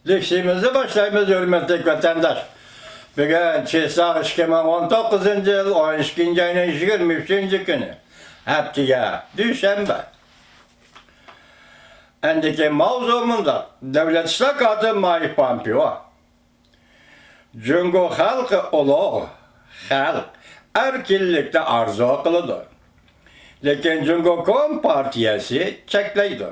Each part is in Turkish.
Leksimizi başlayımız hürmetli vatandaş. Bugün Çesaq 2019 yıl 12. ayının 23. günü. Haftiga Düşenbe. Endiki mavzumunda Devlet İşlakatı Mike Pompeo. Cungo halkı ulu, halk erkillikte arzu kılıdı. Lekin Cungo Kompartiyası çekleydi.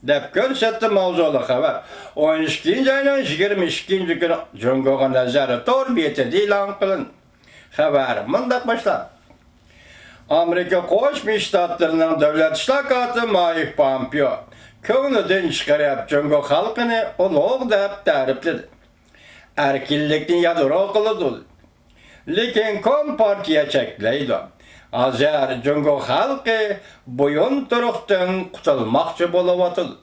Dep görsetti mavzulu haber. 12. ayının 22. günü Cungo'ga nazarı torbiyeti ilan kılın. Haber mındak başlar. Amerika Koşmuş Ştatlarının Devlet İşlakatı Mike Pompeo köğünüdün çıkarıp Cungo halkını uluğ dep tarifledi. Erkillikten yadırı kılıdı. Lekin Kompartiya çekleydi. Azar Cungo halkı boyun turuktan kutulmakçı buluvatıdı.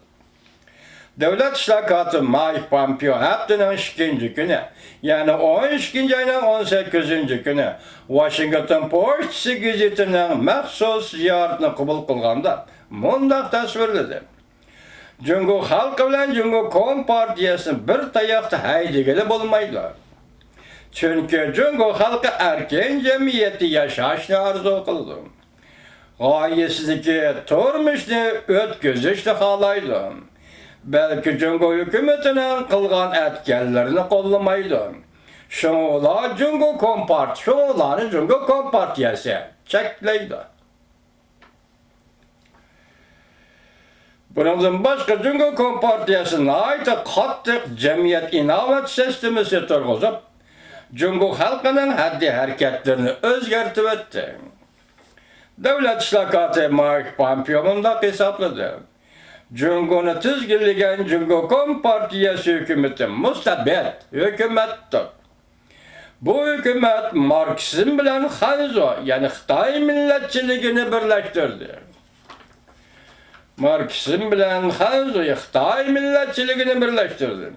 Devlet İşlakatı Mike Pompeo haftanın 2. günü, yani 12. ayının 18. günü Washington Post gazetinin məxsus ziyaretini kabul kılganda mundaq tasvirledi. Cungo halkı bilen Cungo Kompartiyasını bir tayakta haydigili bulmaydı. Çünkü Cungo halkı erken cemiyeti yaşaşını arzu kıldı. Gayesizdeki turmuşni ötküzüşni halaydı. Belki Cungo hükümetinin kılgan etkenlerini kollamaydı. Şoğla Cungo Kompartiyası çekleydi. Bunun başka Cungo Kompartiyasına ait kattık cemiyet inavet sistemisi turguzup, Cungo halkının haddi hareketlerini özgertip etti. Devlet İşlakatı Mike Pompeo bunda hesapladı. Cungo'nu tizgirligen Cungo Kompartiyası hükümeti mustabet hükümettir. Bu hükümet Marksizm bilen Hanzo yani Xitay milletçiligini birleştirdi. Marksizm bilen Hanzo Xitay milletçiligini birleştirdi.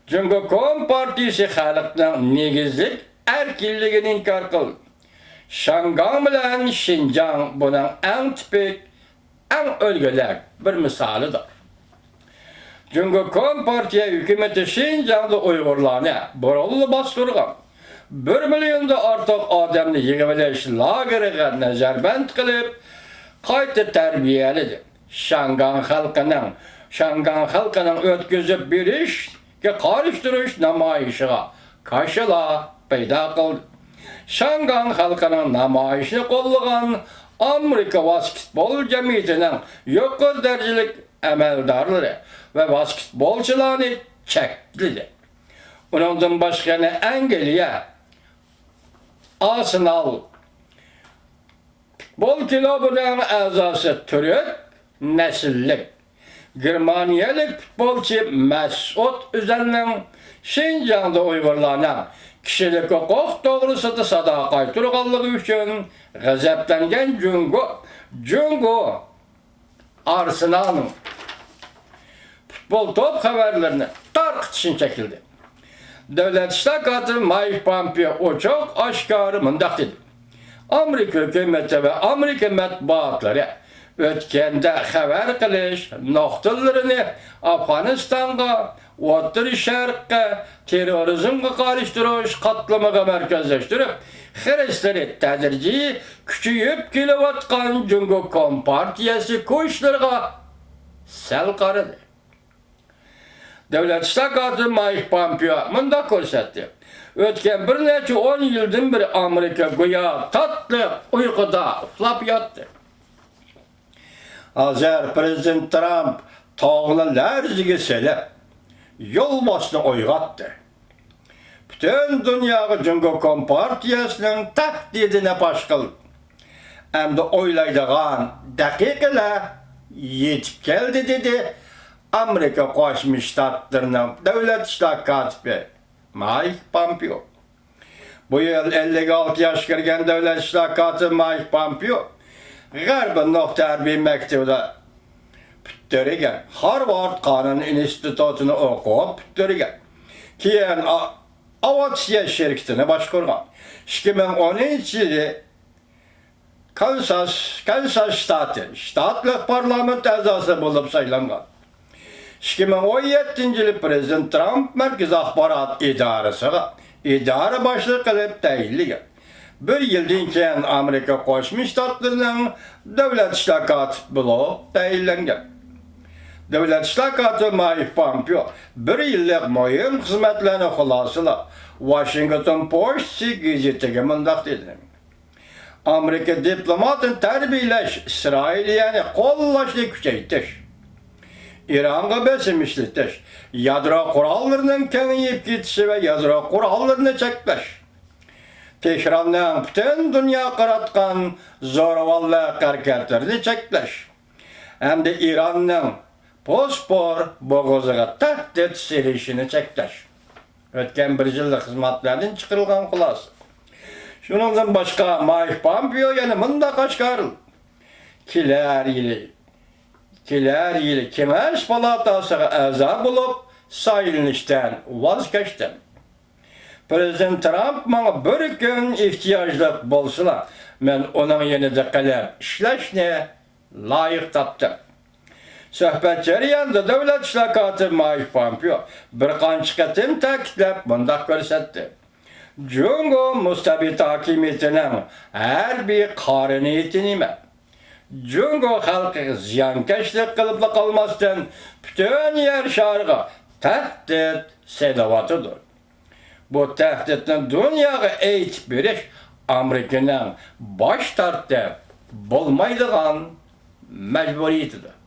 Cungo Kompartiyası halkının negizlik erkilligini inkar kıldı. Şangan bilen Şinjan bunun en tipik, en ölgeler bir misalıdır. Cungo Kompartiya hükümeti Şinjan'da Uygurlarını burullu bastırgan. 1 milyonda artık adamını yığıveleş lageriga nazarband kılıp kayta terbiyelidir. Şangan halkının ötküzüp bir iş ki karıştırış namayışıga kaşıla peyda kıldı. Şangan halkının namayışını kollagan Amerika basketbol cemiyetinin yukarı derecelik emeldarları ve basketbolçularını çekti. Bunun başka Anglia, Arsenal, futbol kulübünün azası Türk nesillik. Germaniyalık futbolcu Mesut Özil'in Şinjan'da Uygurlarına kişilik hukuk doğrusunda sadakay turganlığı üçün gazaplangan Cungo Arsenal'ın futbol top haberlerini tarqıtışın çekildi. Devlet İşlakatı Mike Pompeo o çok aşkarı mındak dedi. Amerika hükümeti ve Amerika matbuatları ötkende haber kılış noktalarını Afganistan'a, Orta Şark'a, terörizmle karıştırış, katlamaga merkezleştirip, Hristiyanı tedirici küçüyüp kilovatkan Cungo Kompartiyası kuşlarına sel karıdı. Devlet İşlakatı Mike Pompeo mında ko'rsatdi. Ötken bir neçe 10 yıldan beri Amerika güya tatlı uykuda uxlab yotdi. Hazır Prezident Trump tağını larziga selib yol boshini uyg'otdi. Bütün dünyada Cungo Kompartiyasının tahdidini pash qildi. Endi o'ylaydigan daqiqalar yetib keldi dedi Amerika Qo'shma Shtatlarının Devlet İşlakatı Mike Pompeo. Bu yıl 56 yaş kirgan Devlet İşlakatı Mike Pompeo G'arbin Harbiy Mektebida bitirgan. Harvard Qonun institutini o'qib bitirgan. Keyin aviatsiya shirkatini boshqargan. 2010-yili Kansas shtati shtatlik parlament a'zosi bo'lib saylangan. 2017 yılı Prezident Trump Merkez Ahbarat İdaresi'ne idare başlığı kılıp tayinligen. Bir yıldan keyin Amerika Qo'shma Shtatlarının davlat ishlokati blogi tayinlangan. Davlat ishlokati Mike Pompeo bir yillik muhim xizmatlarni xulosalab Washington Post gazetiga mundaq dedi. Amerika diplomatını terbiyeleş, İsrailiyani qo'llashni kuchaytirish, İran'a besim işletish, yadro qurollarının kengayib ketishi va yadro qurollarini cheklash, Tehrandan bütün dünya qaratgan zo'ravonlik harakatlarini cheklash, hamda İranning Bospor bo'g'oziga tahdid selishini cheklash. O'tgan bir yillik xizmatlardan chiqarilgan xulosa. Şundan başka Mike Pompeo yana mundaq oshkoril. Kelar yili Kengash palatasiga a'zo bo'lib saylanishdan voz kechdim. Prezident Trump menga bir kun ehtiyojli bo'lsa, men uning yanida qilib ishlashni loyiq topdim. Suhbat jarayonida davlat ishlokati Mike Pompeo bir qancha qatim ta'kidlab mundaq ko'rsatdi. Jungo mustabid hakimiyetining harbiy qariniyati nima? Jungo xalqi ziyonkashlik qilib qolmasdan butun yer shariga tahdid sedayotidir. Bu tahdidni dunyoga aytib berish Amerikaning bosh tortib bo'lmaydigan majburiyatidir.